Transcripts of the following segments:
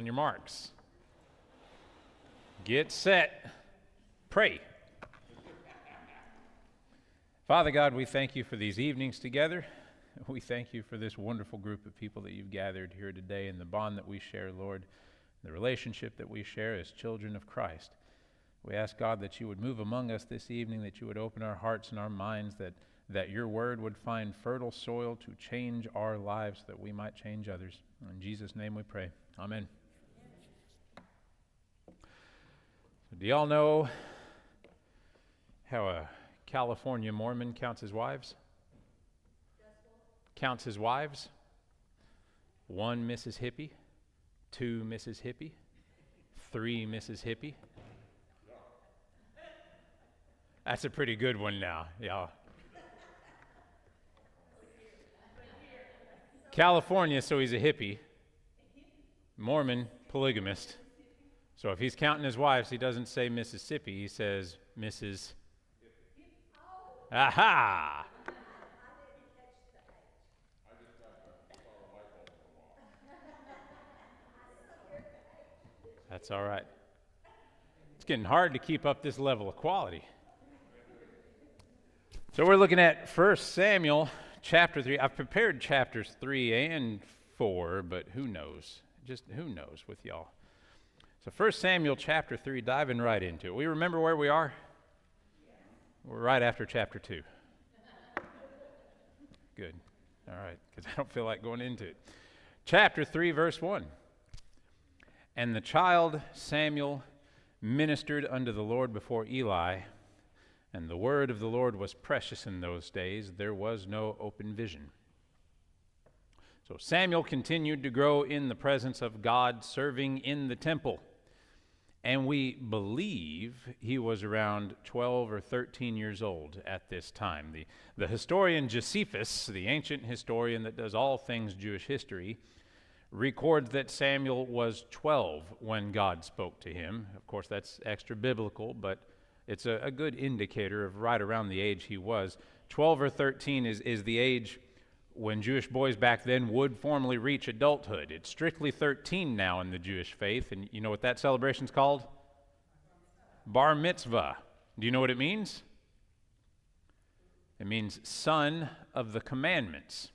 On your marks. Get set. Pray. Father God, we thank you for these evenings together. We thank you for this wonderful group of people that you've gathered here today and the bond that we share, Lord, the relationship that we share as children of Christ. We ask, God, that you would move among us this evening, that you would open our hearts and our minds, that your word would find fertile soil to change our lives, that we might change others. In Jesus' name we pray. Amen. So do y'all know how a California Mormon counts his wives? Counts his wives? 1 Mrs. Hippie, 2 Mrs. Hippie, 3 Mrs. Hippie. That's a pretty good one now, y'all. California, so he's a hippie. Mormon, polygamist. So if he's counting his wives, he doesn't say Mississippi, he says Mrs. Aha! That's all right. It's getting hard to keep up this level of quality. So we're looking at 1 Samuel chapter 3. I've prepared chapters 3 and 4, but who knows? Just who knows with y'all. So 1 Samuel chapter 3, diving right into it. We remember where we are? We're right after chapter 2. Good. All right, because I don't feel like going into it. Chapter 3, verse 1. And the child Samuel ministered unto the Lord before Eli, and the word of the Lord was precious in those days. There was no open vision. So Samuel continued to grow in the presence of God, serving in the temple. And we believe he was around 12 or 13 years old at this time. The historian Josephus, the ancient historian that does all things Jewish history, records that Samuel was 12 when God spoke to him. Of course, that's extra biblical, but it's a good indicator of right around the age he was. 12 or 13 is the age when Jewish boys back then would formally reach adulthood. It's strictly 13 now in the Jewish faith, and you know what that celebration's called? Bar mitzvah. Do you know what it means? It means son of the commandments.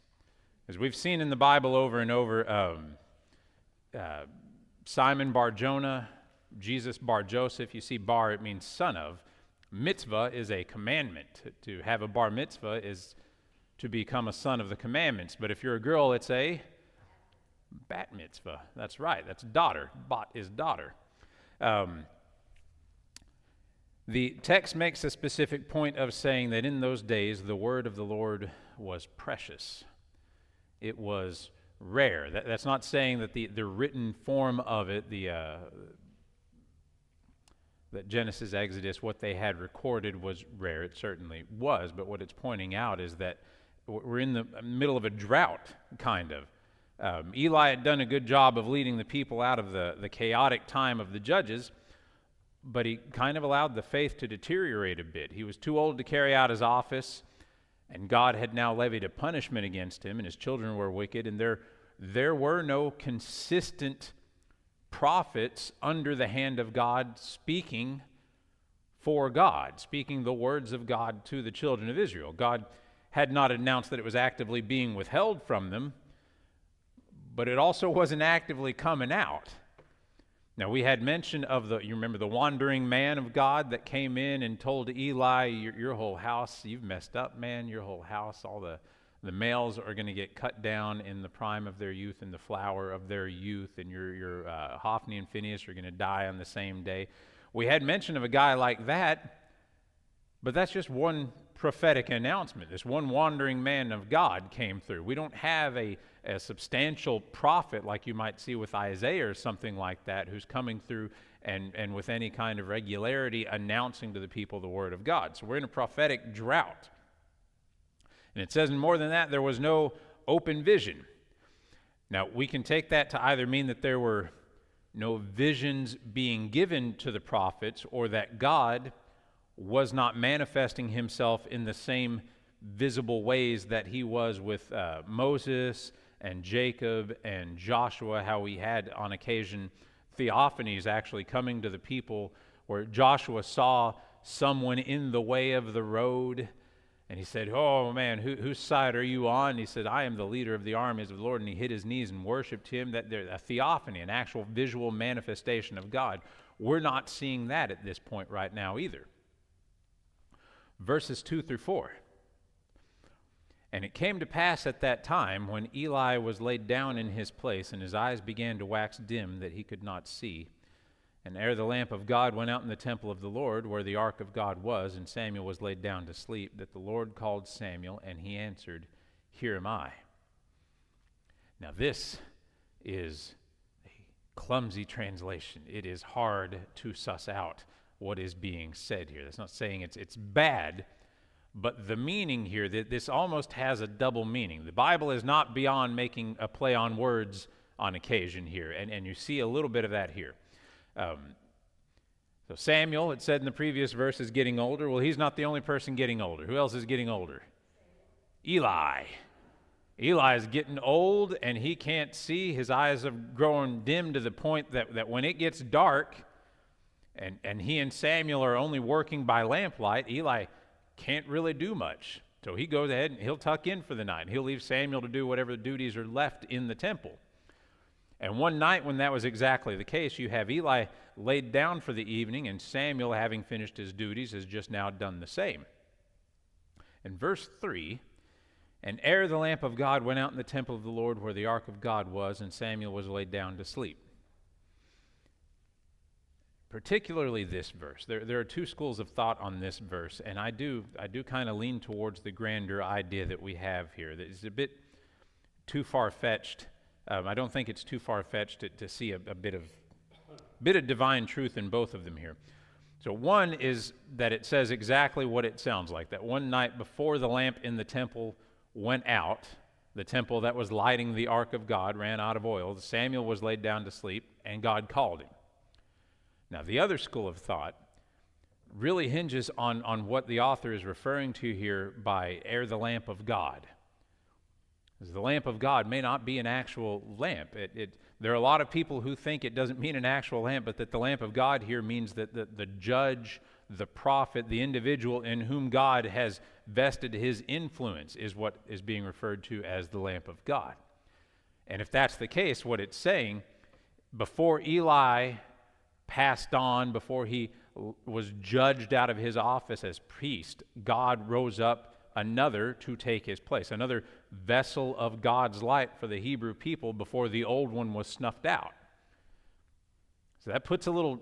As we've seen in the Bible over and over, Simon bar Jonah, Jesus bar Joseph. You see bar, it means son of. Mitzvah is a commandment. To have a bar mitzvah is to become a son of the commandments. But if you're a girl, it's a bat mitzvah. That's right. That's daughter. Bat is daughter. The text makes a specific point of saying that in those days the word of the Lord was precious. It was rare. That's not saying that the written form of it, that Genesis, Exodus, what they had recorded was rare. It certainly was. But what it's pointing out is that we're in the middle of a drought, kind of. Eli had done a good job of leading the people out of the chaotic time of the judges, but he kind of allowed the faith to deteriorate a bit. He was too old to carry out his office, and God had now levied a punishment against him, and his children were wicked, and there were no consistent prophets under the hand of God speaking for God, speaking the words of God to the children of Israel. God had not announced that it was actively being withheld from them, but it also wasn't actively coming out. Now, we had mention of you remember the wandering man of God that came in and told Eli, your whole house, you've messed up, man, your whole house, all the males are going to get cut down in the prime of their youth, in the flower of their youth, and your Hophni and Phinehas are going to die on the same day. We had mention of a guy like that, but that's just one prophetic announcement. This one wandering man of God came through. We don't have a substantial prophet like you might see with Isaiah or something like that who's coming through and with any kind of regularity announcing to the people the word of God. So we're in a prophetic drought. And it says, and more than that, there was no open vision. Now, we can take that to either mean that there were no visions being given to the prophets, or that God was not manifesting himself in the same visible ways that he was with Moses and Jacob and Joshua, how he had on occasion theophanies actually coming to the people, where Joshua saw someone in the way of the road, and he said, "Oh man, whose side are you on?" And he said, "I am the leader of the armies of the Lord." And he hit his knees and worshiped him. That there, a theophany, an actual visual manifestation of God. We're not seeing that at this point right now either. Verses 2 through 4. And it came to pass at that time, when Eli was laid down in his place, and his eyes began to wax dim, that he could not see. And ere the lamp of God went out in the temple of the Lord, where the ark of God was, and Samuel was laid down to sleep, that the Lord called Samuel, and he answered, "Here am I." Now this is a clumsy translation. It is hard to suss out what is being said here. That's not saying it's bad, but the meaning here, that this almost has a double meaning. The Bible is not beyond making a play on words on occasion here, and you see a little bit of that here. So Samuel, it said in the previous verse, is getting older. Well, he's not the only person getting older. Who else is getting older? Eli. Eli is getting old, and he can't see. His eyes have grown dim to the point that when it gets dark, and he and Samuel are only working by lamplight, Eli can't really do much. So he goes ahead and he'll tuck in for the night. He'll leave Samuel to do whatever duties are left in the temple. And one night when that was exactly the case, you have Eli laid down for the evening, and Samuel, having finished his duties, has just now done the same. In verse 3, and ere the lamp of God went out in the temple of the Lord, where the ark of God was, and Samuel was laid down to sleep. Particularly this verse. There are two schools of thought on this verse, and I do kind of lean towards the grander idea that we have here. That is a bit too far-fetched. I don't think it's too far-fetched to see a bit of divine truth in both of them here. So one is that it says exactly what it sounds like, that one night before the lamp in the temple went out, the temple that was lighting the ark of God ran out of oil, Samuel was laid down to sleep, and God called him. Now, the other school of thought really hinges on what the author is referring to here by ere the lamp of God. Because the lamp of God may not be an actual lamp. There are a lot of people who think it doesn't mean an actual lamp, but that the lamp of God here means that the judge, the prophet, the individual in whom God has vested his influence is what is being referred to as the lamp of God. And if that's the case, what it's saying, before Eli passed on, before he was judged out of his office as priest, God rose up another to take his place, another vessel of God's light for the Hebrew people before the old one was snuffed out. So that puts a little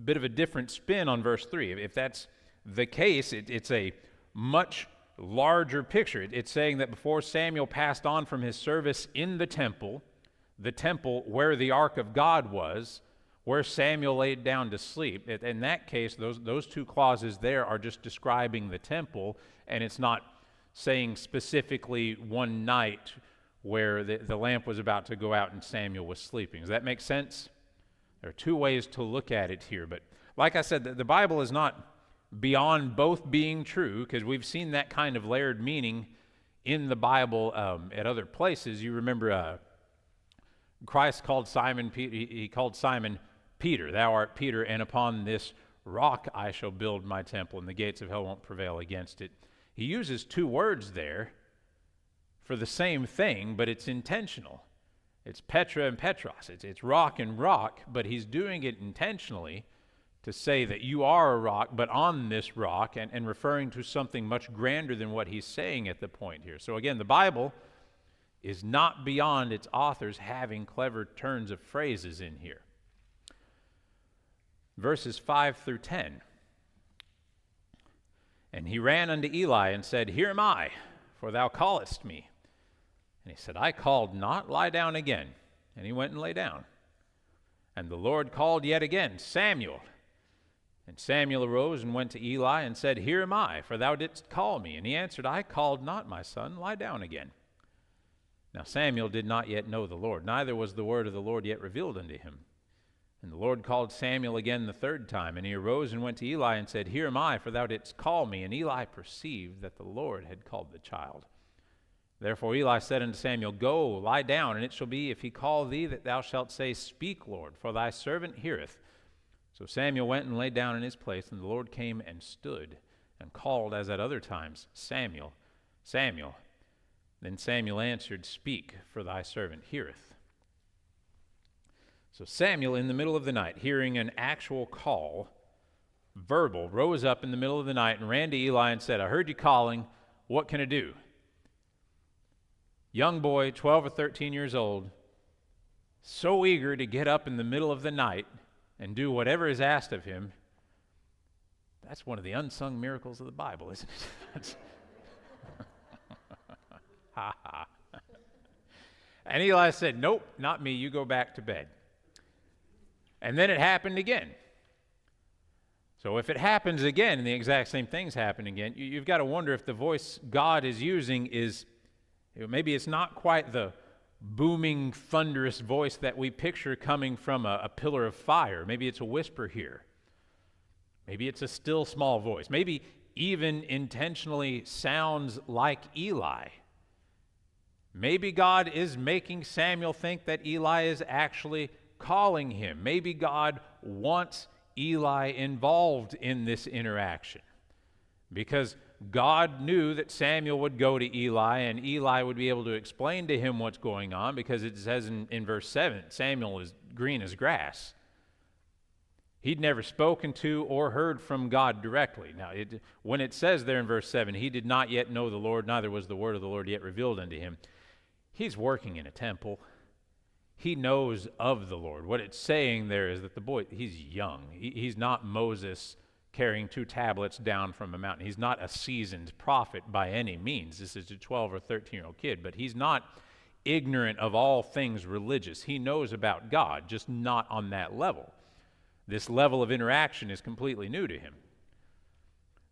bit of a different spin on verse 3. If that's the case, it's a much larger picture. It's saying that before Samuel passed on from his service in the temple where the ark of God was, where Samuel laid down to sleep, in that case, those two clauses there are just describing the temple, and it's not saying specifically one night where the lamp was about to go out and Samuel was sleeping. Does that make sense? There are two ways to look at it here, but like I said, the Bible is not beyond both being true, because we've seen that kind of layered meaning in the Bible at other places. You remember Christ called Simon Peter. He called Simon Peter. "Thou art Peter, and upon this rock I shall build my temple, and the gates of hell won't prevail against it." He uses two words there for the same thing, but it's intentional. It's Petra and Petros. It's rock and rock, but he's doing it intentionally to say that you are a rock, but on this rock, and referring to something much grander than what he's saying at the point here. So again, the Bible is not beyond its authors having clever turns of phrases in here. Verses 5 through 10. And he ran unto Eli and said, "Here am I, for thou callest me." And he said, "I called not, lie down again." And he went and lay down. And the Lord called yet again, "Samuel." And Samuel arose and went to Eli and said, "Here am I, for thou didst call me." And he answered, "I called not, my son, lie down again." Now Samuel did not yet know the Lord, neither was the word of the Lord yet revealed unto him. And the Lord called Samuel again the third time, and he arose and went to Eli and said, "Here am I, for thou didst call me." And Eli perceived that the Lord had called the child. Therefore Eli said unto Samuel, Go, lie down, and it shall be, if he call thee, that thou shalt say, Speak, Lord, for thy servant heareth. So Samuel went and lay down in his place, and the Lord came and stood and called, as at other times, Samuel, Samuel. Then Samuel answered, Speak, for thy servant heareth. So Samuel, in the middle of the night, hearing an actual call, verbal, rose up in the middle of the night and ran to Eli and said, I heard you calling. What can I do? Young boy, 12 or 13 years old, so eager to get up in the middle of the night and do whatever is asked of him. That's one of the unsung miracles of the Bible, isn't it? Ha ha. And Eli said, Nope, not me. You go back to bed. And then it happened again. So if it happens again and the exact same things happen again, you've got to wonder if the voice God is using is, maybe it's not quite the booming, thunderous voice that we picture coming from a pillar of fire. Maybe it's a whisper here. Maybe it's a still small voice. Maybe even intentionally sounds like Eli. Maybe God is making Samuel think that Eli is actually calling him. Maybe God wants Eli involved in this interaction, because God knew that Samuel would go to Eli, and Eli would be able to explain to him what's going on, because it says in verse 7, Samuel is green as grass. He'd never spoken to or heard from God directly. Now, when it says there in verse 7, he did not yet know the Lord, neither was the word of the Lord yet revealed unto him. He's working in a temple. He knows of the Lord. What it's saying there is that the boy, he's young. He's not Moses carrying 2 tablets down from a mountain. He's not a seasoned prophet by any means. This is a 12 or 13-year-old kid, but he's not ignorant of all things religious. He knows about God, just not on that level. This level of interaction is completely new to him.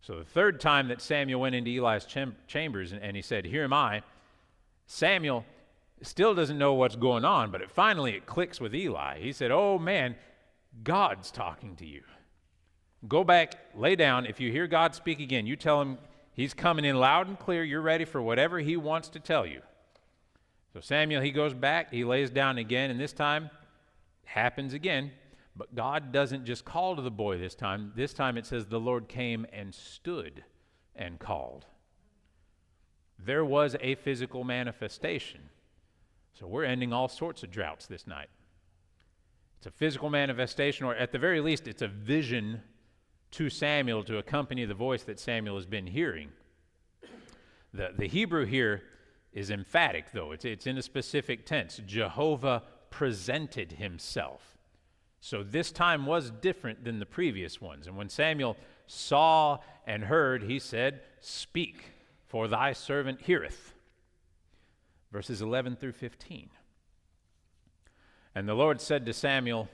So the third time that Samuel went into Eli's chambers and he said, Here am I, Samuel still doesn't know what's going on, but finally it clicks with Eli. He said, Oh man, God's talking to you. Go back, lay down. If you hear God speak again, you tell him he's coming in loud and clear. You're ready for whatever he wants to tell you. So Samuel, he goes back, he lays down again, and this time it happens again. But God doesn't just call to the boy this time. This time it says the Lord came and stood and called. There was a physical manifestation. So we're ending all sorts of droughts this night. It's a physical manifestation, or at the very least, it's a vision to Samuel to accompany the voice that Samuel has been hearing. The Hebrew here is emphatic, though. It's in a specific tense. Jehovah presented himself. So this time was different than the previous ones. And when Samuel saw and heard, he said, Speak, for thy servant heareth. Verses 11 through 15. And the Lord said to Samuel,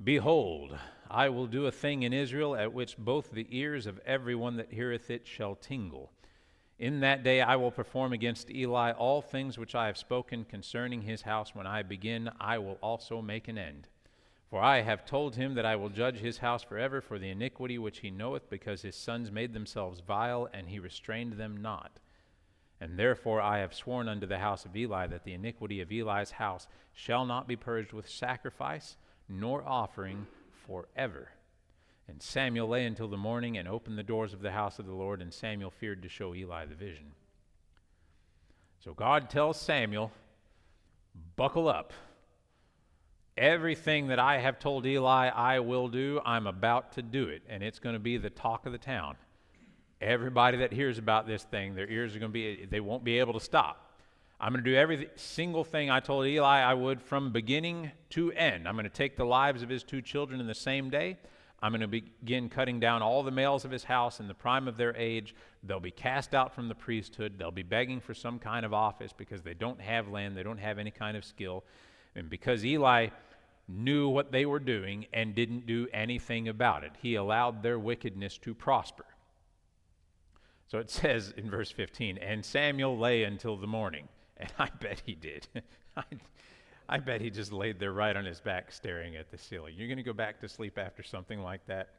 Behold, I will do a thing in Israel at which both the ears of everyone that heareth it shall tingle. In that day I will perform against Eli all things which I have spoken concerning his house. When I begin, I will also make an end. For I have told him that I will judge his house forever for the iniquity which he knoweth, because his sons made themselves vile, and he restrained them not. And therefore I have sworn unto the house of Eli that the iniquity of Eli's house shall not be purged with sacrifice nor offering forever. And Samuel lay until the morning and opened the doors of the house of the Lord, and Samuel feared to show Eli the vision. So God tells Samuel, buckle up. Everything that I have told Eli I will do, I'm about to do it, and it's going to be the talk of the town. Everybody that hears about this thing, their ears are going to be, they won't be able to stop. I'm going to do every single thing I told Eli I would from beginning to end. I'm going to take the lives of his 2 children in the same day. I'm going to begin cutting down all the males of his house in the prime of their age. They'll be cast out from the priesthood. They'll be begging for some kind of office because they don't have land. They don't have any kind of skill. And because Eli knew what they were doing and didn't do anything about it, he allowed their wickedness to prosper. So it says in verse 15, and Samuel lay until the morning. And I bet he did. I bet he just laid there right on his back staring at the ceiling. You're going to go back to sleep after something like that?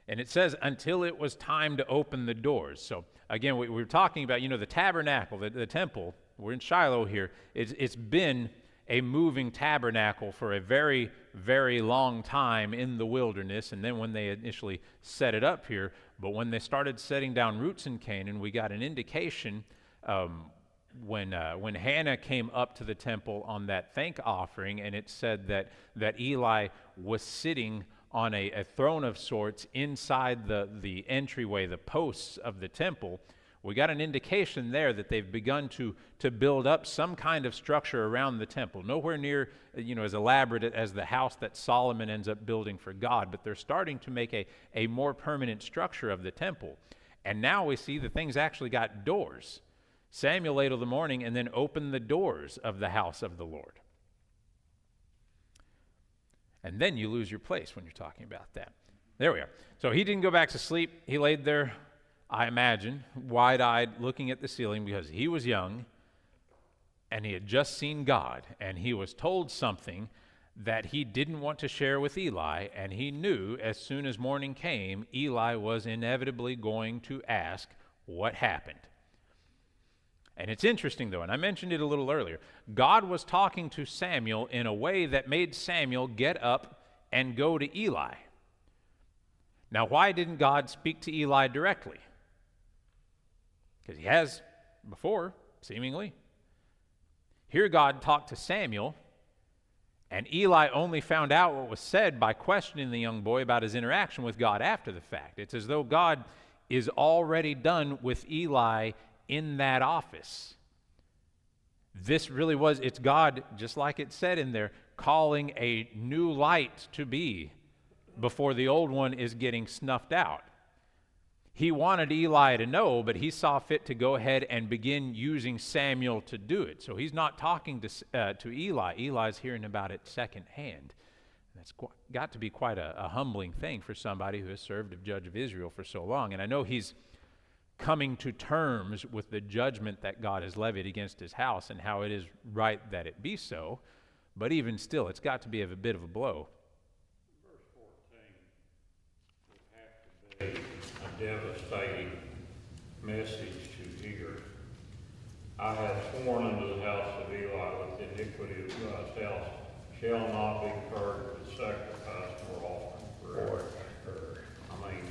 And it says, until it was time to open the doors. So again, we were talking about, the tabernacle, the temple. We're in Shiloh here. It's been a moving tabernacle for a very, very long time in the wilderness. And then when they initially set it up here, but when they started setting down roots in Canaan, we got an indication when Hannah came up to the temple on that thank offering, and it said that Eli was sitting on a throne of sorts inside the entryway, the posts of the temple. We got an indication there that they've begun to build up some kind of structure around the temple. Nowhere near, as elaborate as the house that Solomon ends up building for God, but they're starting to make a more permanent structure of the temple. And now we see the things actually got doors. Samuel ate of the morning and then opened the doors of the house of the Lord. And then you lose your place when you're talking about that. There we are. So he didn't go back to sleep. He laid there, I imagine, wide-eyed, looking at the ceiling because he was young and he had just seen God, and he was told something that he didn't want to share with Eli, and he knew as soon as morning came, Eli was inevitably going to ask what happened. And it's interesting, though, and I mentioned it a little earlier. God was talking to Samuel in a way that made Samuel get up and go to Eli. Now, why didn't God speak to Eli directly? Because he has before, seemingly. Here God talked to Samuel, and Eli only found out what was said by questioning the young boy about his interaction with God after the fact. It's as though God is already done with Eli in that office. This really was, it's God, just like it said in there, calling a new light to be before the old one is getting snuffed out. He wanted Eli to know, but he saw fit to go ahead and begin using Samuel to do it. So he's not talking to Eli. Eli's hearing about it secondhand. That's got to be quite a humbling thing for somebody who has served as judge of Israel for so long. And I know he's coming to terms with the judgment that God has levied against his house and how it is right that it be so. But even still, it's got to be a bit of a blow. Verse 14 would have to be a devastating message to hear. I have sworn unto the house of Eli with the iniquity of God's house shall not be heard to sacrifice or offering forever. I mean,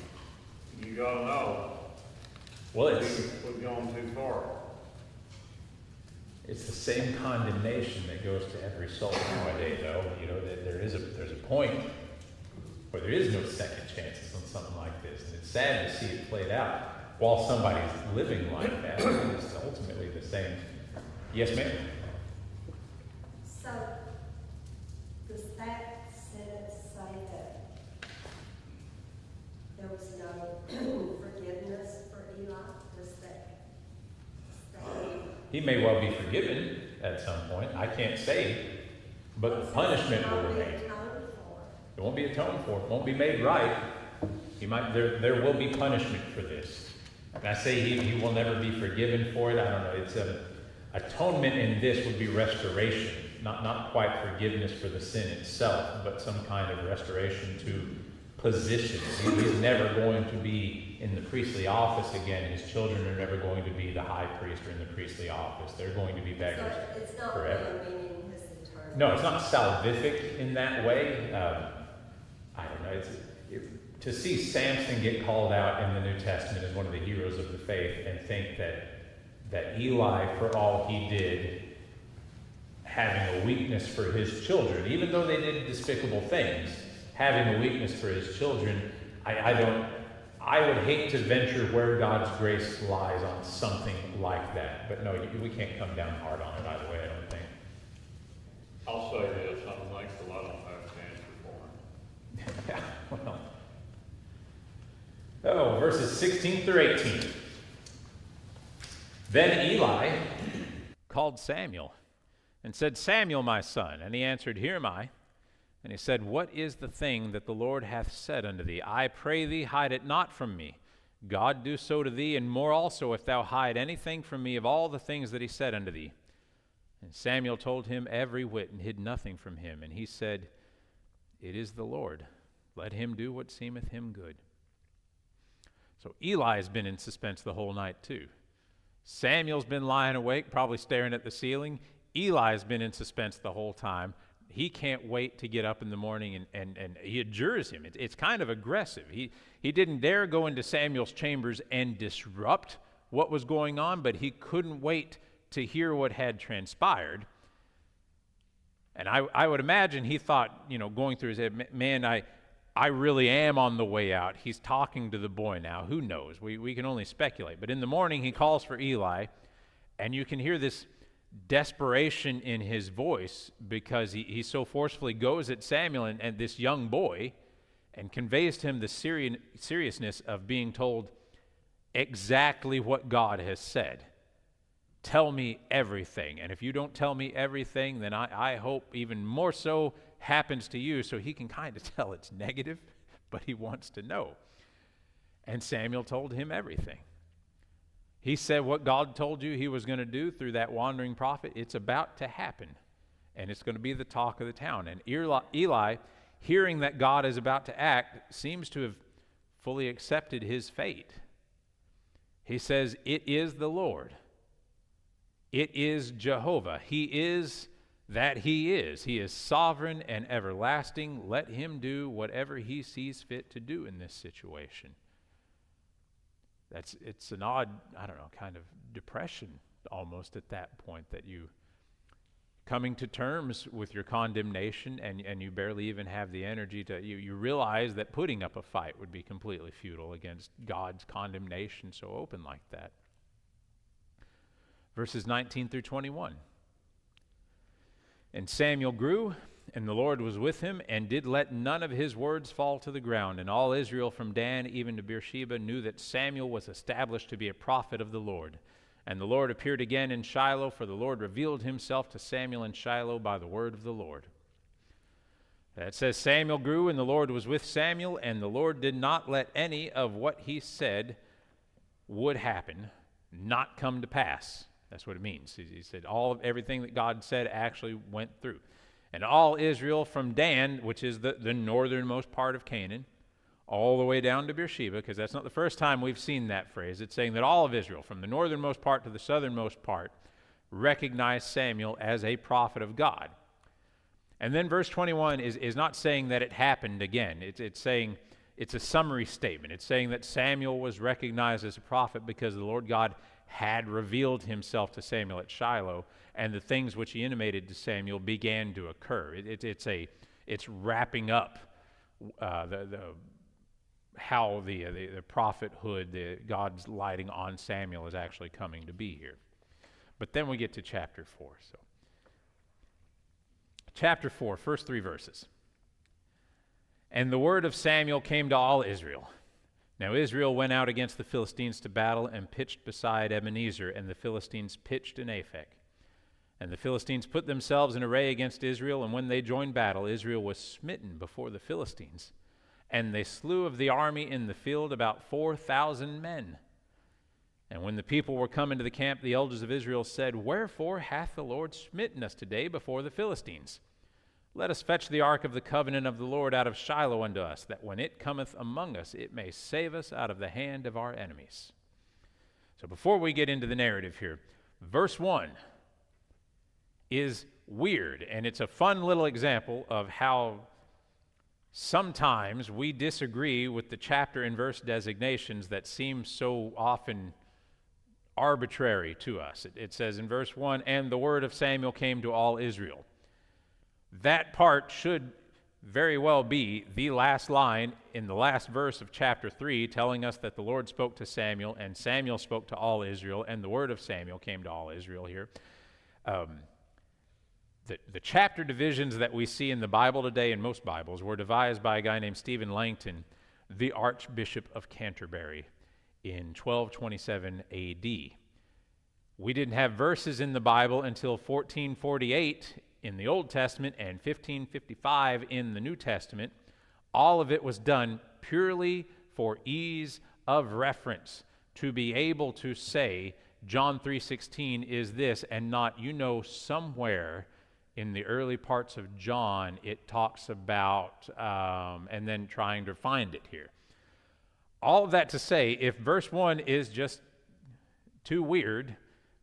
you got to know. Well, we've gone too far. It's the same condemnation that goes to every soul nowadays, though. That there's a point where there is no second chances on something like this. And it's sad to see it played out while somebody's living like that. It's ultimately the same. Yes, ma'am? So, does that sentence say that there was no forgiveness for Eli? Does that say? He may well be forgiven at some point. I can't say, but the punishment will remain. It won't be atoned for. It won't be made right. There will be punishment for this. And I say he will never be forgiven for it. I don't know. It's atonement in this would be restoration, not quite forgiveness for the sin itself, but some kind of restoration to position. He's never going to be in the priestly office again. His children are never going to be the high priest or in the priestly office. They're going to be beggars it's not forever. Really meaning his eternity. No, it's not salvific in that way. I don't know. To see Samson get called out in the New Testament as one of the heroes of the faith and think that Eli, for all he did, having a weakness for his children, even though they did despicable things, having a weakness for his children, I would hate to venture where God's grace lies on something like that. But no, we can't come down hard on it either way, I don't think. I'll say this, I'm thankful I don't have to answer for him. Yeah, well. Oh, verses 16 through 18. Then Eli called Samuel and said, Samuel, my son. And he answered, Here am I. And he said, What is the thing that the Lord hath said unto thee? I pray thee, hide it not from me. God do so to thee, and more also, if thou hide anything from me of all the things that he said unto thee. And Samuel told him every whit, and hid nothing from him. And he said, It is the Lord. Let him do what seemeth him good. So Eli's been in suspense the whole night too. Samuel's been lying awake, probably staring at the ceiling. Eli's been in suspense the whole time. He can't wait to get up in the morning, and he adjures him. It's kind of aggressive. He didn't dare go into Samuel's chambers and disrupt what was going on, but he couldn't wait to hear what had transpired. And I would imagine he thought, going through his head, man, I really am on the way out. He's talking to the boy now. Who knows? We can only speculate. But in the morning, he calls for Eli, and you can hear this desperation in his voice because he so forcefully goes at Samuel and this young boy and conveys to him the seriousness of being told exactly what God has said. Tell me everything. And if you don't tell me everything, then I hope even more so happens to you. So he can kind of tell it's negative, but he wants to know. And Samuel told him everything. He said what God told you he was going to do through that wandering prophet, it's about to happen. And it's going to be the talk of the town. And Eli, hearing that God is about to act, seems to have fully accepted his fate. He says, it is the Lord. It is Jehovah. He is that he is. He is sovereign and everlasting. Let him do whatever he sees fit to do in this situation. It's an odd, kind of depression almost at that point, that you coming to terms with your condemnation and you barely even have the energy to, you realize that putting up a fight would be completely futile against God's condemnation so open like that. Verses 19 through 21. And Samuel grew, and the Lord was with him, and did let none of his words fall to the ground. And all Israel from Dan even to Beersheba knew that Samuel was established to be a prophet of the Lord. And the Lord appeared again in Shiloh, for the Lord revealed himself to Samuel in Shiloh by the word of the Lord. It says, Samuel grew, and the Lord was with Samuel, and the Lord did not let any of what he said would happen not come to pass. That's what it means. He said everything that God said actually went through. And all Israel from Dan, which is the northernmost part of Canaan, all the way down to Beersheba, because that's not the first time we've seen that phrase. It's saying that all of Israel, from the northernmost part to the southernmost part, recognized Samuel as a prophet of God. And then verse 21 is not saying that it happened again. It's saying, it's a summary statement. It's saying that Samuel was recognized as a prophet because the Lord God had revealed himself to Samuel at Shiloh, and the things which he intimated to Samuel began to occur. It's wrapping up how the prophethood, God's lighting on Samuel is actually coming to be here. But then we get to chapter 4. So, chapter 4, first 3 verses. And the word of Samuel came to all Israel. Now Israel went out against the Philistines to battle and pitched beside Ebenezer, and the Philistines pitched in Aphek. And the Philistines put themselves in array against Israel, and when they joined battle, Israel was smitten before the Philistines. And they slew of the army in the field about 4,000 men. And when the people were come into the camp, the elders of Israel said, Wherefore hath the Lord smitten us today before the Philistines? Let us fetch the ark of the covenant of the Lord out of Shiloh unto us, that when it cometh among us, it may save us out of the hand of our enemies. So before we get into the narrative here, verse 1 is weird, and it's a fun little example of how sometimes we disagree with the chapter and verse designations that seem so often arbitrary to us. It says in verse 1, And the word of Samuel came to all Israel. That part should very well be the last line in the last verse of chapter 3, telling us that the Lord spoke to Samuel, and Samuel spoke to all Israel, and the word of Samuel came to all Israel here. The chapter divisions that we see in the Bible today, in most Bibles, were devised by a guy named Stephen Langton, the Archbishop of Canterbury, in 1227 A.D. We didn't have verses in the Bible until 1448 in the Old Testament and 1555 in the New Testament. All of it was done purely for ease of reference, to be able to say John 3:16 is this, and not, somewhere in the early parts of John it talks about, and then trying to find it here. all of that to say, if verse 1 is just too weird,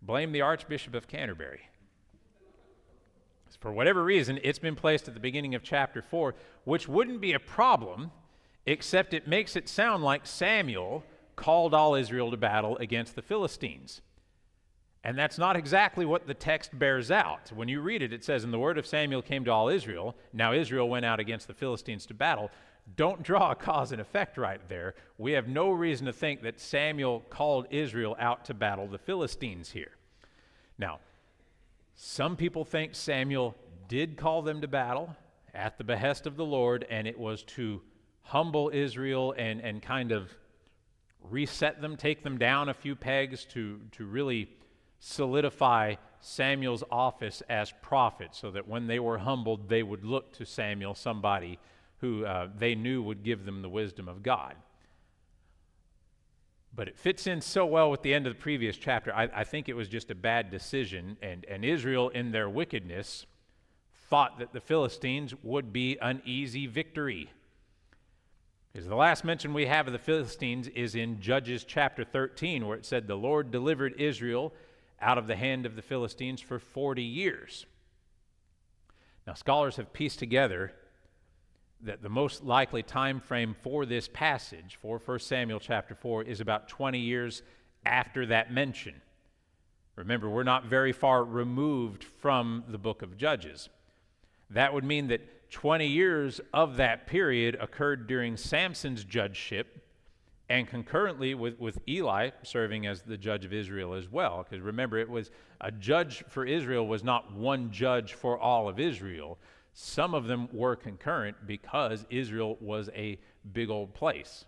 blame the Archbishop of Canterbury. For whatever reason, it's been placed at the beginning of chapter 4, which wouldn't be a problem, except it makes it sound like Samuel called all Israel to battle against the Philistines. And that's not exactly what the text bears out. When you read it, it says, "And the word of Samuel came to all Israel. Now Israel went out against the Philistines to battle." Don't draw a cause and effect right there. We have no reason to think that Samuel called Israel out to battle the Philistines here. Now, some people think Samuel did call them to battle at the behest of the Lord, and it was to humble Israel and kind of reset them, take them down a few pegs to really solidify Samuel's office as prophet, so that when they were humbled, they would look to Samuel, somebody who they knew would give them the wisdom of God. But it fits in so well with the end of the previous chapter. I think it was just a bad decision, and Israel, in their wickedness, thought that the Philistines would be an easy victory. Because the last mention we have of the Philistines is in Judges chapter 13, where it said, "The Lord delivered Israel out of the hand of the Philistines for 40 years. Now, scholars have pieced together that the most likely time frame for this passage, for 1 Samuel chapter 4, is about 20 years after that mention. Remember, we're not very far removed from the book of Judges. That would mean that 20 years of that period occurred during Samson's judgeship, and concurrently with Eli serving as the judge of Israel as well. Because remember, it was a judge for Israel was not one judge for all of Israel. Some of them were concurrent because Israel was a big old place.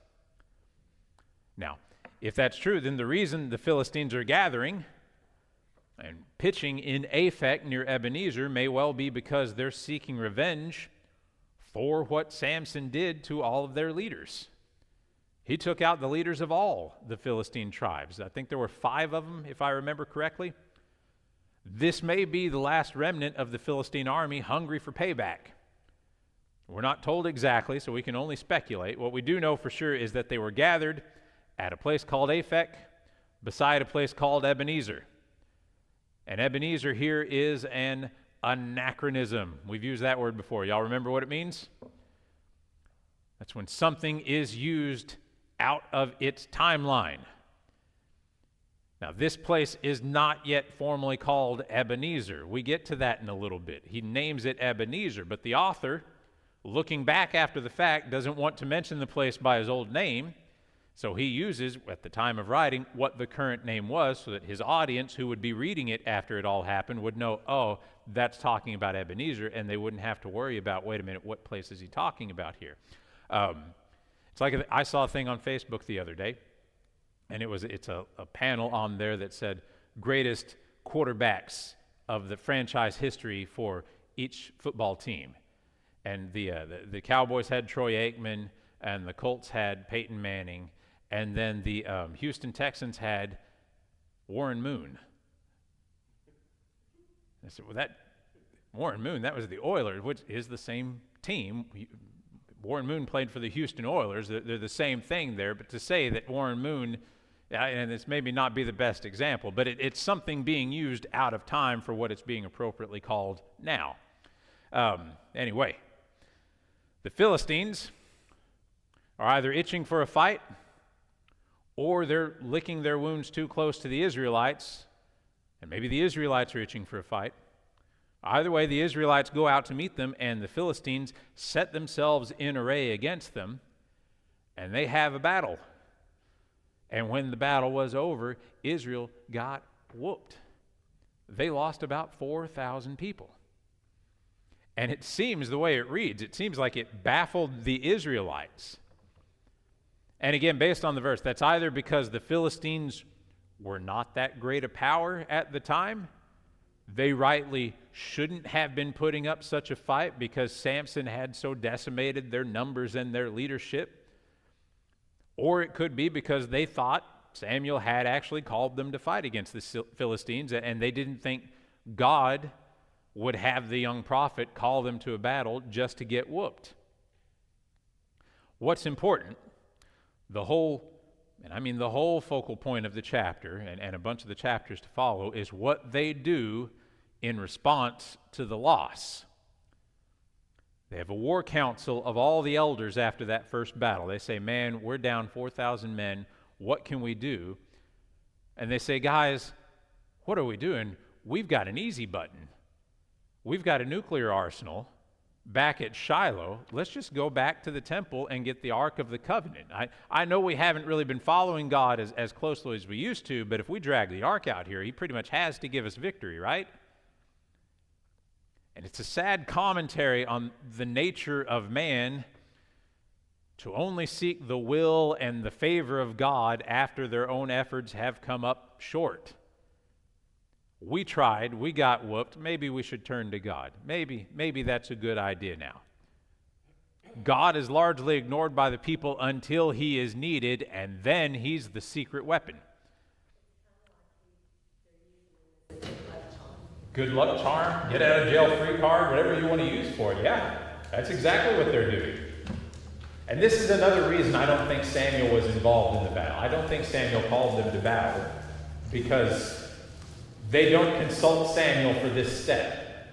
Now, if that's true, then the reason the Philistines are gathering and pitching in Aphek near Ebenezer may well be because they're seeking revenge for what Samson did to all of their leaders. He took out the leaders of all the Philistine tribes. I think there were 5 of them, if I remember correctly. This may be the last remnant of the Philistine army hungry for payback. We're not told exactly, so we can only speculate. What we do know for sure is that they were gathered at a place called Aphek, beside a place called Ebenezer. And Ebenezer here is an anachronism. We've used that word before. Y'all remember what it means? That's when something is used out of its timeline. Now, this place is not yet formally called Ebenezer. We get to that in a little bit. He names it Ebenezer, but the author, looking back after the fact, doesn't want to mention the place by his old name, so he uses, at the time of writing, what the current name was, so that his audience, who would be reading it after it all happened, would know, oh, that's talking about Ebenezer, and they wouldn't have to worry about, wait a minute, what place is he talking about here? It's like I saw a thing on Facebook the other day, and it's a panel on there that said greatest quarterbacks of the franchise history for each football team. And the Cowboys had Troy Aikman, and the Colts had Peyton Manning, and then the Houston Texans had Warren Moon. I said, well, that Warren Moon, that was the Oilers, which is the same team. Warren Moon played for the Houston Oilers. They're the same thing there, but to say that Warren Moon, and this maybe not be the best example, but it's something being used out of time for what it's being appropriately called now. Anyway, the Philistines are either itching for a fight or they're licking their wounds too close to the Israelites, and maybe the Israelites are itching for a fight. Either way, the Israelites go out to meet them, and the Philistines set themselves in array against them, and they have a battle. And when the battle was over, Israel got whooped. They lost about 4,000 people. And it seems, the way it reads, it seems like it baffled the Israelites. And again, based on the verse, that's either because the Philistines were not that great a power at the time. They rightly shouldn't have been putting up such a fight because Samson had so decimated their numbers and their leadership. Or it could be because they thought Samuel had actually called them to fight against the Philistines, and they didn't think God would have the young prophet call them to a battle just to get whooped. What's important, The whole, and I mean the whole focal point of the chapter, and a bunch of the chapters to follow, is what they do in response to the loss. They have a war council of all the elders after that first battle. They say, man, we're down 4,000 men. What can we do? And they say, guys, what are we doing? We've got an easy button. We've got a nuclear arsenal back at Shiloh. Let's just go back to the temple and get the Ark of the Covenant. I know we haven't really been following God as closely as we used to, but if we drag the Ark out here, he pretty much has to give us victory, right? And it's a sad commentary on the nature of man to only seek the will and the favor of God after their own efforts have come up short. We tried, we got whooped, maybe we should turn to God. Maybe that's a good idea now. God is largely ignored by the people until he is needed, and then he's the secret weapon. Good luck charm, get out of jail free card, whatever you want to use for it. Yeah, that's exactly what they're doing. And this is another reason I don't think Samuel was involved in the battle. I don't think Samuel called them to battle because they don't consult Samuel for this step,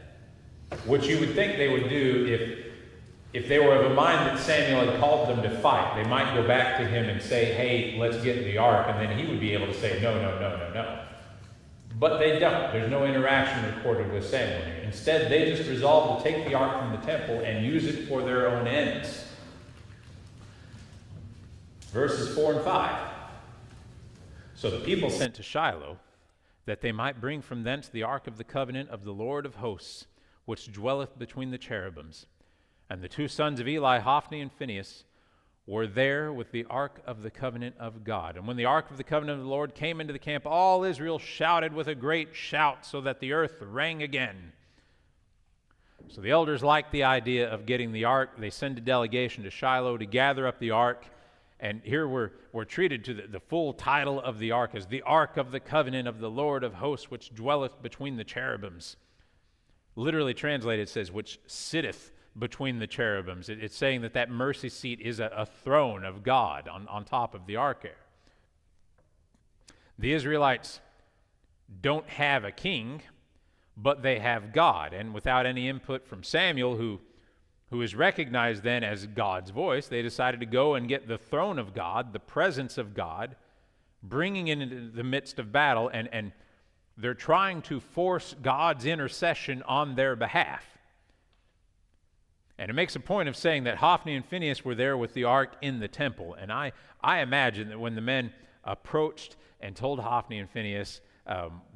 which you would think they would do if they were of a mind that Samuel had called them to fight. They might go back to him and say, hey, let's get the ark, and then he would be able to say, no. But they don't. There's no interaction recorded with Samuel here. Instead, they just resolve to take the ark from the temple and use it for their own ends. Verses 4 and 5. So the people sent to Shiloh, that they might bring from thence the ark of the covenant of the Lord of hosts, which dwelleth between the cherubims. And the two sons of Eli, Hophni and Phinehas, were there with the ark of the covenant of God. And when the ark of the covenant of the Lord came into the camp, all Israel shouted with a great shout, so that the earth rang again. So the elders liked the idea of getting the ark. They send a delegation to Shiloh to gather up the ark. And here we're treated to the full title of the ark as the ark of the covenant of the Lord of hosts, which dwelleth between the cherubims. Literally translated, it says, which sitteth between the cherubims. It's saying that mercy seat is a throne of God on top of the ark there. The Israelites don't have a king, but they have God. And without any input from Samuel, who is recognized then as God's voice, they decided to go and get the throne of God, the presence of God, bringing it into the midst of battle, and they're trying to force God's intercession on their behalf. And it makes a point of saying that Hophni and Phinehas were there with the ark in the temple. And I imagine that when the men approached and told Hophni and Phinehas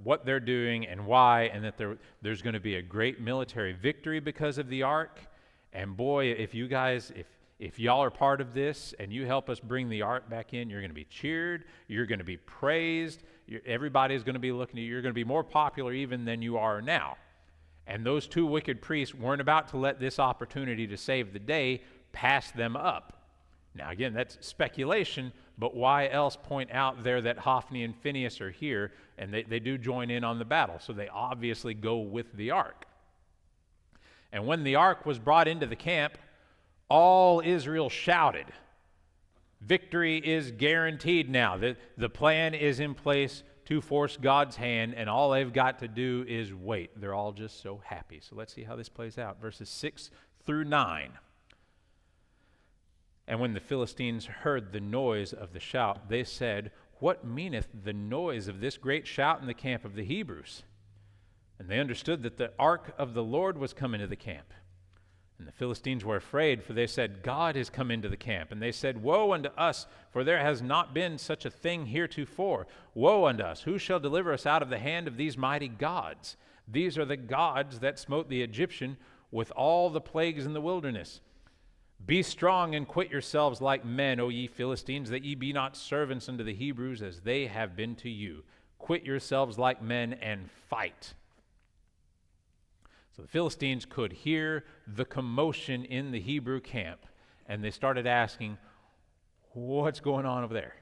what they're doing and why, and that there's going to be a great military victory because of the ark, and boy, if you guys, if y'all are part of this and you help us bring the ark back in, you're going to be cheered, you're going to be praised, everybody's going to be looking at you, you're going to be more popular even than you are now. And those two wicked priests weren't about to let this opportunity to save the day pass them up. Now again, that's speculation, but why else point out there that Hophni and Phinehas are here, and they do join in on the battle, so they obviously go with the ark. And when the ark was brought into the camp, all Israel shouted. Victory is guaranteed now. The plan is in place to force God's hand, and all they've got to do is wait. They're all just so happy. So let's see how this plays out. Verses 6 through 9. And when the Philistines heard the noise of the shout, they said, what meaneth the noise of this great shout in the camp of the Hebrews? And they understood that the ark of the Lord was come into the camp. And the Philistines were afraid, for they said, God is come into the camp. And they said, woe unto us, for there has not been such a thing heretofore. Woe unto us, who shall deliver us out of the hand of these mighty gods? These are the gods that smote the Egyptian with all the plagues in the wilderness. Be strong and quit yourselves like men, O ye Philistines, that ye be not servants unto the Hebrews, as they have been to you. Quit yourselves like men and fight. So the Philistines could hear the commotion in the Hebrew camp, and they started asking, what's going on over there?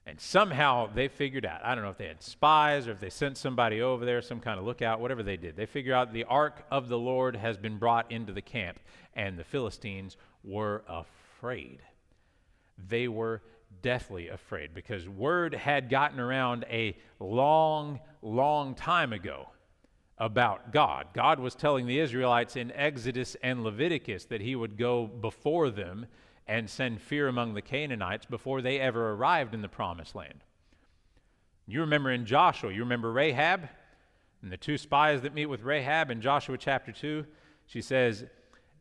And somehow they figured out, I don't know if they had spies or if they sent somebody over there, some kind of lookout, whatever they did. They figured out the ark of the Lord has been brought into the camp, and the Philistines were afraid. they were deathly afraid, because word had gotten around a long, long time ago about God. God was telling the Israelites in Exodus and Leviticus that he would go before them and send fear among the Canaanites before they ever arrived in the Promised Land. You remember in Joshua, you remember Rahab and the two spies that meet with Rahab in Joshua chapter 2? She says,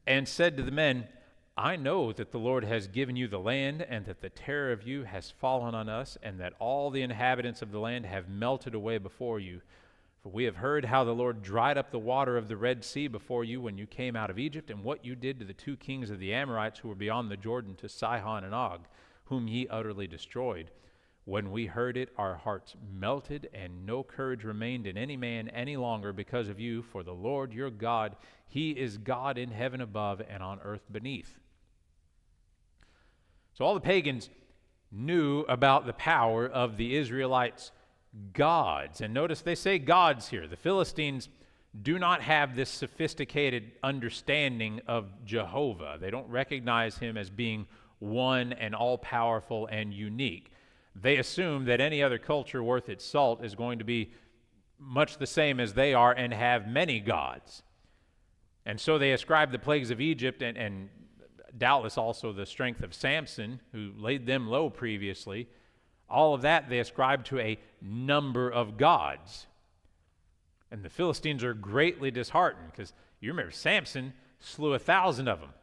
"And said to the men, I know that the Lord has given you the land, and that the terror of you has fallen on us, and that all the inhabitants of the land have melted away before you. For we have heard how the Lord dried up the water of the Red Sea before you when you came out of Egypt, and what you did to the two kings of the Amorites who were beyond the Jordan, to Sihon and Og, whom ye utterly destroyed. When we heard it, our hearts melted, and no courage remained in any man any longer because of you. For the Lord your God, he is God in heaven above and on earth beneath." So all the pagans knew about the power of the Israelites' gods. And notice they say gods here. The Philistines do not have this sophisticated understanding of Jehovah. They don't recognize him as being one and all-powerful and unique. They assume that any other culture worth its salt is going to be much the same as they are and have many gods. And so they ascribe the plagues of Egypt and doubtless also the strength of Samson, who laid them low previously. All of that they ascribe to a number of gods. And the Philistines are greatly disheartened, because you remember Samson slew 1,000 of them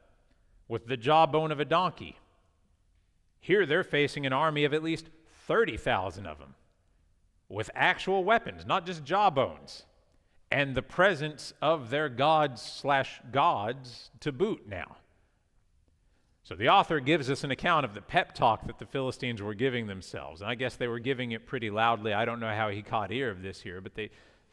with the jawbone of a donkey. Here they're facing an army of at least 30,000 of them with actual weapons, not just jawbones, and the presence of their gods/gods to boot now. So the author gives us an account of the pep talk that the Philistines were giving themselves. And I guess they were giving it pretty loudly. I don't know how he caught ear of this here, but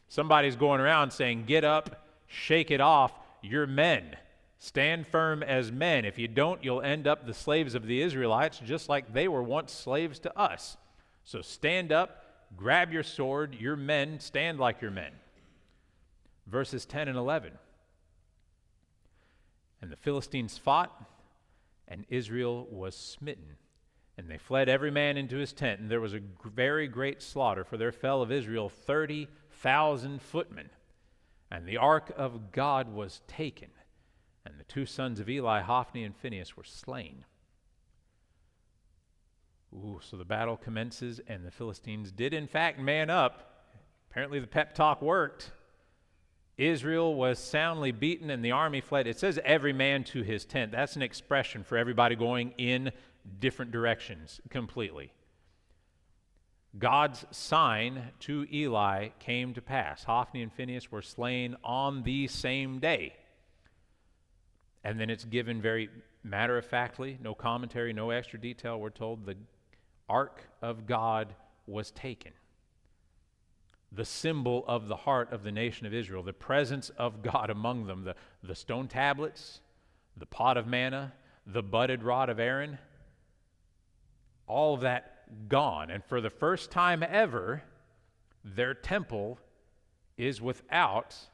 somebody's going around saying, "Get up, shake it off, you're men. Stand firm as men. If you don't, you'll end up the slaves of the Israelites, just like they were once slaves to us. So stand up, grab your sword, you're men, stand like you're men." Verses 10 and 11. "And the Philistines fought, and Israel was smitten. And they fled every man into his tent, and there was a very great slaughter, for there fell of Israel 30,000 footmen. And the ark of God was taken, and the two sons of Eli, Hophni and Phinehas, were slain." So the battle commences, and the Philistines did in fact man up. Apparently the pep talk worked. Israel was soundly beaten, and the army fled. It says every man to his tent. That's an expression for everybody going in different directions completely. God's sign to Eli came to pass. Hophni and Phinehas were slain on the same day. And then it's given very matter-of-factly, no commentary, no extra detail. We're told the ark of God was taken. The symbol of the heart of the nation of Israel, the presence of God among them, the stone tablets, the pot of manna, the budded rod of Aaron, all of that gone. And for the first time ever, their temple is without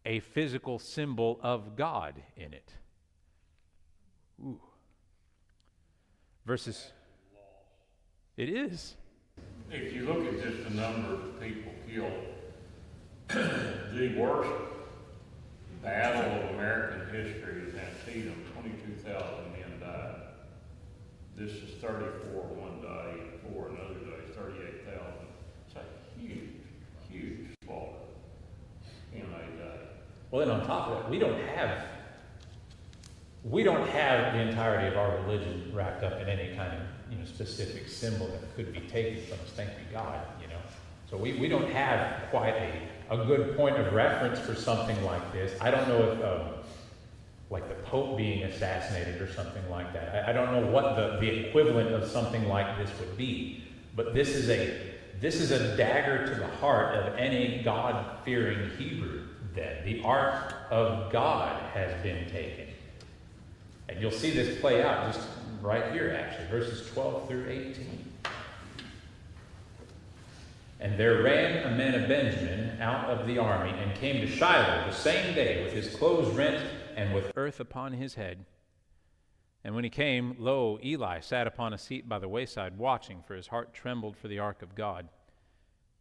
a physical symbol of God in it. Verses. It is. If you look at just the number of people killed, the worst battle of American history is Antietam. 22,000 men died. This is 34 one day, and 4 another day, 38,000. It's a huge, huge slaughter in a day. Well, then on top of that, we don't have the entirety of our religion wrapped up in any kind of specific symbol that could be taken from us. Thank you, God. So we don't have quite a good point of reference for something like this. I don't know if like the Pope being assassinated or something like that. I don't know what the equivalent of something like this would be. But this is a dagger to the heart of any God-fearing Hebrew. That the ark of God has been taken. And you'll see this play out just right here, actually, verses 12 through 18. "And there ran a man of Benjamin out of the army, and came to Shiloh the same day with his clothes rent and with earth upon his head. And when he came, lo, Eli sat upon a seat by the wayside, watching, for his heart trembled for the ark of God.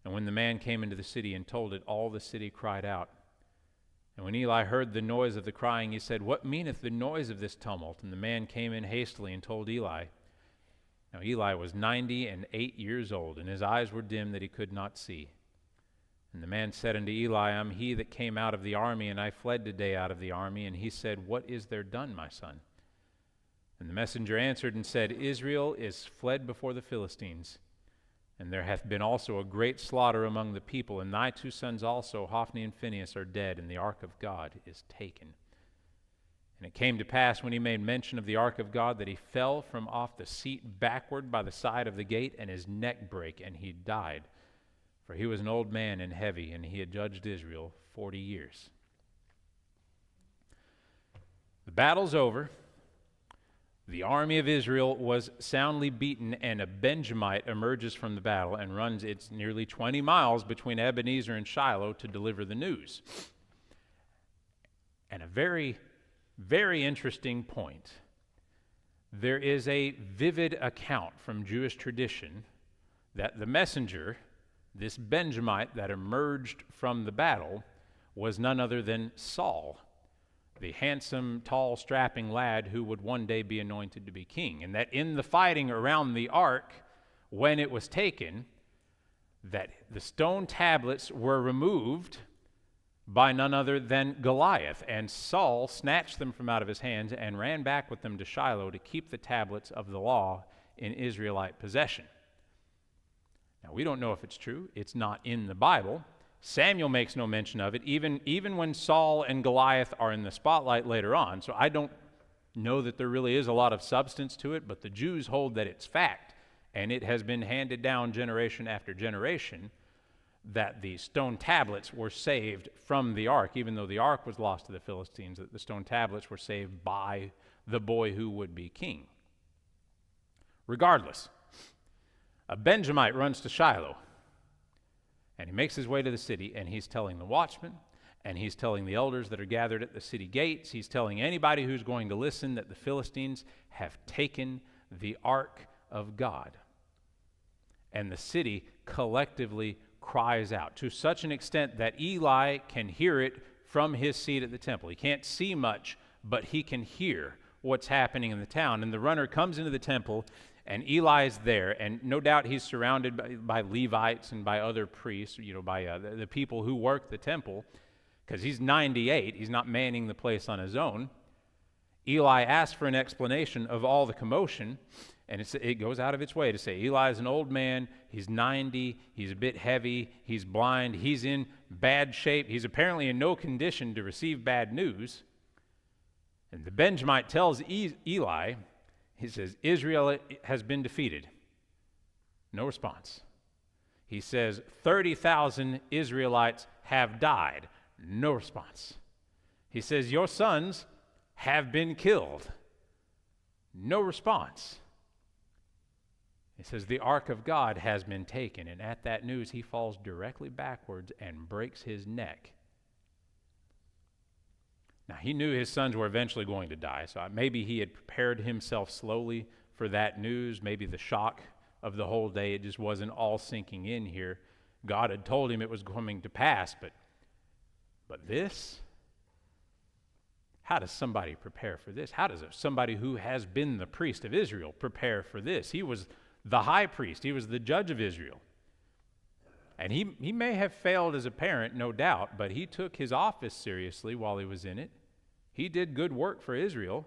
And when the man came into the city and told it, all the city cried out. And when Eli heard the noise of the crying, he said, What meaneth the noise of this tumult? And the man came in hastily and told Eli. Now Eli was 98 years old, and his eyes were dim that he could not see. And the man said unto Eli, I am he that came out of the army, and I fled today out of the army. And he said, What is there done, my son? And the messenger answered and said, Israel is fled before the Philistines, and there hath been also a great slaughter among the people, and thy 2 sons also, Hophni and Phinehas, are dead, and the ark of God is taken. And it came to pass, when he made mention of the ark of God, that he fell from off the seat backward by the side of the gate, and his neck brake, and he died. For he was an old man and heavy, and he had judged Israel 40 years. The battle's over. The army of Israel was soundly beaten, and a Benjamite emerges from the battle and runs its nearly 20 miles between Ebenezer and Shiloh to deliver the news. And a very, very interesting point. There is a vivid account from Jewish tradition that the messenger, this Benjamite that emerged from the battle, was none other than Saul, the handsome, tall, strapping lad who would one day be anointed to be king. And that in the fighting around the ark, when it was taken, that the stone tablets were removed by none other than Goliath. And Saul snatched them from out of his hands and ran back with them to Shiloh to keep the tablets of the law in Israelite possession. Now, we don't know if it's true. It's not in the Bible. Samuel makes no mention of it, even when Saul and Goliath are in the spotlight later on. So I don't know that there really is a lot of substance to it, but the Jews hold that it's fact, and it has been handed down generation after generation that the stone tablets were saved from the ark. Even though the ark was lost to the Philistines, that the stone tablets were saved by the boy who would be king. Regardless, a Benjamite runs to Shiloh. And he makes his way to the city, and he's telling the watchmen, and he's telling the elders that are gathered at the city gates, he's telling anybody who's going to listen that the Philistines have taken the ark of God. And the city collectively cries out to such an extent that Eli can hear it from his seat at the temple. He can't see much, but he can hear what's happening in the town. And the runner comes into the temple, and Eli's there, and no doubt he's surrounded by Levites and by other priests, by the people who work the temple, because he's 98. He's not manning the place on his own. Eli asks for an explanation of all the commotion, and it goes out of its way to say, Eli's an old man, he's 90, he's a bit heavy, he's blind, he's in bad shape, he's apparently in no condition to receive bad news. And the Benjamite tells Eli, he says, Israel has been defeated. No response. He says, 30,000 Israelites have died. No response. He says, your sons have been killed. No response. He says, the ark of God has been taken. And at that news, he falls directly backwards and breaks his neck. Now, he knew his sons were eventually going to die, so maybe he had prepared himself slowly for that news. Maybe the shock of the whole day, it just wasn't all sinking in here. God had told him it was coming to pass, but this? How does somebody prepare for this? How does somebody who has been the priest of Israel prepare for this? He was the high priest. He was the judge of Israel. And he may have failed as a parent, no doubt, but he took his office seriously while he was in it. He did good work for Israel.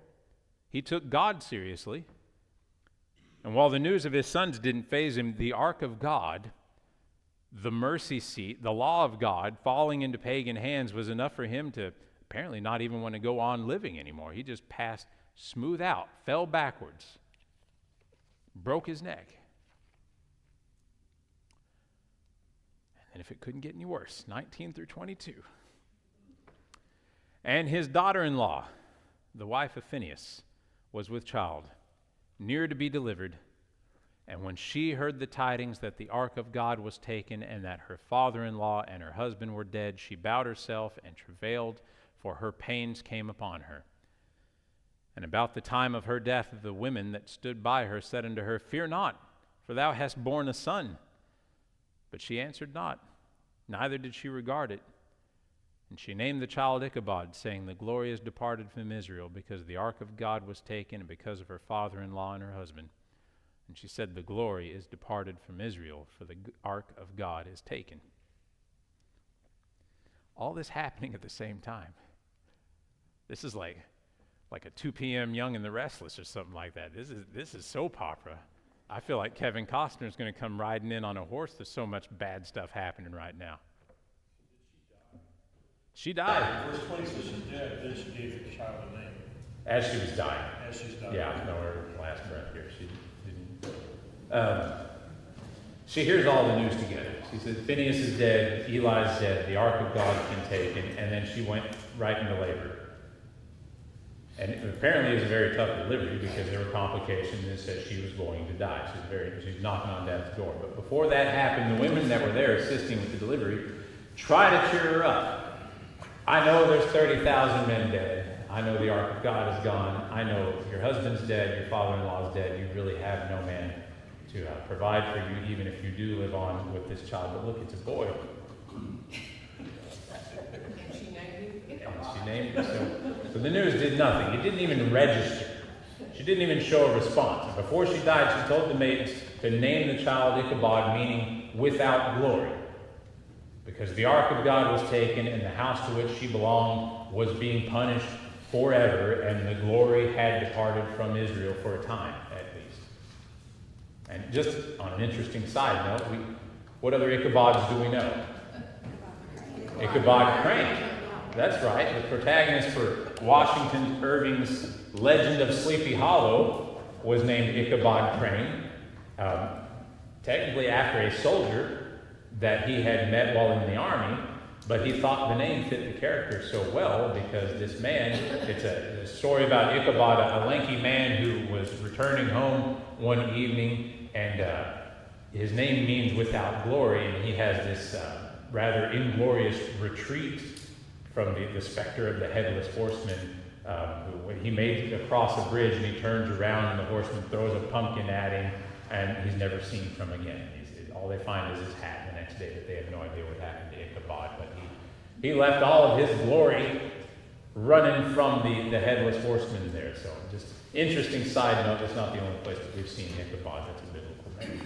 He took God seriously. And while the news of his sons didn't faze him, the ark of God, the mercy seat, the law of God, falling into pagan hands was enough for him to apparently not even want to go on living anymore. He just passed smooth out, fell backwards, broke his neck. And if it couldn't get any worse, 19 through 22. And his daughter-in-law, the wife of Phinehas, was with child, near to be delivered. And when she heard the tidings that the ark of God was taken and that her father-in-law and her husband were dead, she bowed herself and travailed, for her pains came upon her. And about the time of her death, the women that stood by her said unto her, Fear not, for thou hast borne a son. But she answered not, neither did she regard it. And she named the child Ichabod, saying, The glory is departed from Israel, because the ark of God was taken, and because of her father-in-law and her husband. And she said, The glory is departed from Israel, for the ark of God is taken. All this happening at the same time. This is like a 2 p.m. Young and the Restless or something like that. This is soap opera. I feel like Kevin Costner is going to come riding in on a horse. There's so much bad stuff happening right now. She died. Verse 20 says she's dead, then she gave the child a name. As she was dying. As she's dying. Yeah, no, her last breath here. She didn't. She hears all the news together. She says, Phineas is dead, Eli's dead, the ark of God's been taken, and then she went right into labor. And apparently it was a very tough delivery because there were complications and it said she was going to die. She's knocking on death's door. But before that happened, the women that were there assisting with the delivery try to cheer her up. I know there's 30,000 men dead. I know the ark of God is gone. I know your husband's dead, your father-in-law is dead. You really have no man to provide for you, even if you do live on with this child. But look, it's a boy. And she named it. So the news did nothing. It didn't even register. She didn't even show a response. And before she died, she told the maidens to name the child Ichabod, meaning without glory. Because the ark of God was taken, and the house to which she belonged was being punished forever, and the glory had departed from Israel for a time, at least. And just on an interesting side note, what other Ichabods do we know? Ichabod Crane. That's right, the protagonist for Washington Irving's Legend of Sleepy Hollow was named Ichabod Crane, technically after a soldier that he had met while in the army, but he thought the name fit the character so well because this man, it's a story about Ichabod, a lanky man who was returning home one evening, and his name means without glory, and he has this rather inglorious retreat from the specter of the headless horseman. When he made across a bridge and he turns around and the horseman throws a pumpkin at him and he's never seen from again. All they find is his hat the next day, but they have no idea what happened to Ichabod. But he left all of his glory running from the headless horseman there. So just interesting side note, that's not the only place that we've seen Ichabod. That's a biblical name.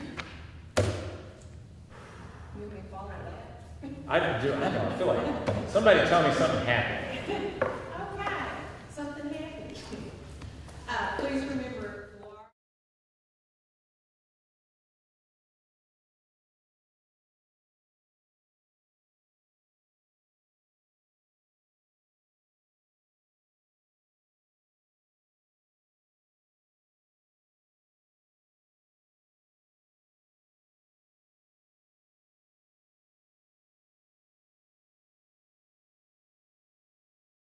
You may follow that. I know. I feel like somebody tell me something happened.